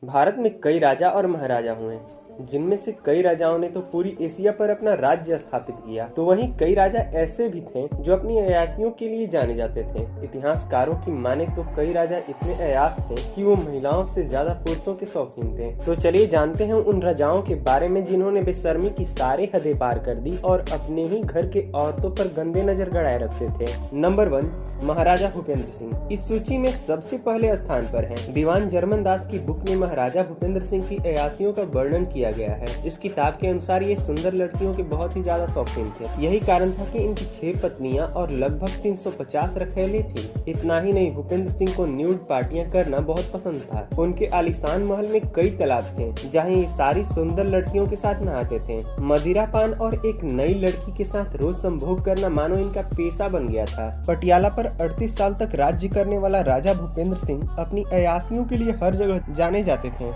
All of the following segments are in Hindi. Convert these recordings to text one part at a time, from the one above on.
भारत में कई राजा और महाराजा हुए, जिनमें से कई राजाओं ने तो पूरी एशिया पर अपना राज्य स्थापित किया, तो वहीं कई राजा ऐसे भी थे जो अपनी अय्यासियों के लिए जाने जाते थे। इतिहासकारों की माने तो कई राजा इतने अय्यास थे कि वो महिलाओं से ज्यादा पुरुषों के शौकीन थे। तो चलिए जानते हैं उन राजाओं के बारे में जिन्होंने बेशर्मी की सारी हदें पार कर दी और अपने ही घर के औरतों पर गंदे नजर गड़ाए रखते थे। नंबर 1, महाराजा भूपेंद्र सिंह। इस सूची में सबसे पहले स्थान पर हैं। दीवान जर्मन दास की बुक में महाराजा भूपेंद्र सिंह की अय्यासियों का वर्णन किया गया है। इस किताब के अनुसार ये सुंदर लड़कियों के बहुत ही ज्यादा शौकीन थे। यही कारण था कि इनकी 6 पत्नियां और लगभग 350 रखैले थी। इतना ही नहीं, भूपेंद्र सिंह को न्यूड पार्टियां करना बहुत पसंद था। उनके आलीशान महल में कई तालाब थे जहाँ ये सारी सुंदर लड़कियों के साथ नहाते थे। मदिरा पान और एक नई लड़की के साथ रोज संभोग करना मानो इनका पेशा बन गया था। पटियाला पर 38 साल तक राज्य करने वाला राजा भूपेंद्र सिंह अपनी अय्यासियों के लिए हर जगह जाने जाते थे।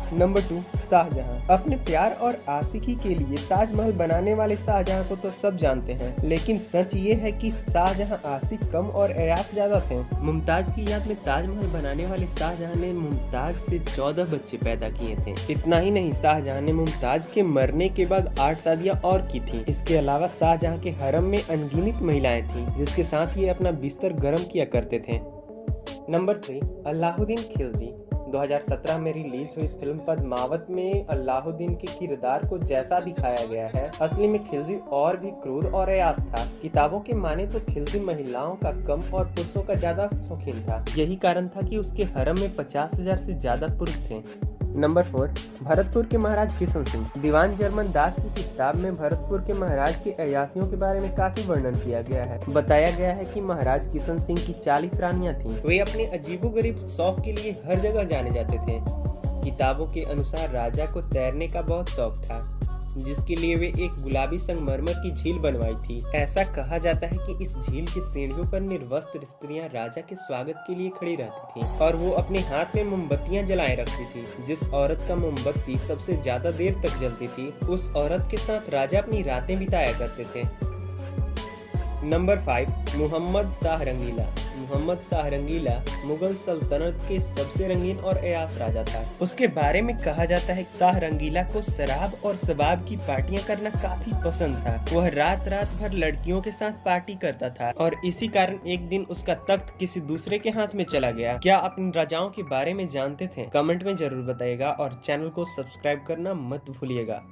नंबर 2, शाहजहां। अपने प्यार और आशिकी के लिए ताजमहल बनाने वाले शाहजहां को तो सब जानते हैं, लेकिन सच ये है कि शाहजहां आशिक कम और अय्यास ज्यादा थे। मुमताज की याद में ताजमहल बनाने वाले शाहजहां ने मुमताज से 14 बच्चे पैदा किए थे। इतना ही नहीं, शाहजहां ने मुमताज के मरने के बाद 8 शादियां और की थी। इसके अलावा शाहजहां के हरम में अनगिनत महिलाएं थी, जिसके साथ ये अपना बिस्तर गर्म किया करते थे। नंबर 3, अलाउद्दीन खिलजी। 2017 में रिलीज हुई फिल्म पद्मावत में अलाउद्दीन के किरदार को जैसा दिखाया गया है, असली में खिलजी और भी क्रूर और अय्यास था। किताबों के माने तो खिलजी महिलाओं का कम और पुरुषों का ज्यादा शौकीन था। यही कारण था कि उसके हरम में 50,000 से ज्यादा पुरुष थे। नंबर 4, भरतपुर के महाराज किशन सिंह। दीवान जर्मन दास की किताब में भरतपुर के महाराज के अय्यासियों के बारे में काफी वर्णन किया गया है। बताया गया है कि महाराज किशन सिंह की 40 रानियां थीं। वे अपने अजीबोगरीब शौक के लिए हर जगह जाने जाते थे। किताबों के अनुसार राजा को तैरने का बहुत शौक था, जिसके लिए वे एक गुलाबी संगमरमर की झील बनवाई थी। ऐसा कहा जाता है कि इस झील की सीढ़ियों पर निर्वस्त्र स्त्रियां राजा के स्वागत के लिए खड़ी रहती थीं और वो अपने हाथ में मोमबत्तियां जलाए रखती थी। जिस औरत का मोमबत्ती सबसे ज्यादा देर तक जलती थी, उस औरत के साथ राजा अपनी रातें बिताया करते थे। नंबर 5, मोहम्मद शाह रंगीला। मोहम्मद शाह रंगीला मुगल सल्तनत के सबसे रंगीन और अय्यास राजा था। उसके बारे में कहा जाता है कि शाह रंगीला को शराब और शबाब की पार्टियां करना काफी पसंद था। वह रात रात भर लड़कियों के साथ पार्टी करता था और इसी कारण एक दिन उसका तख्त किसी दूसरे के हाथ में चला गया। क्या आप इन राजाओं के बारे में जानते थे? कमेंट में जरूर बताइएगा और चैनल को सब्सक्राइब करना मत भूलिएगा।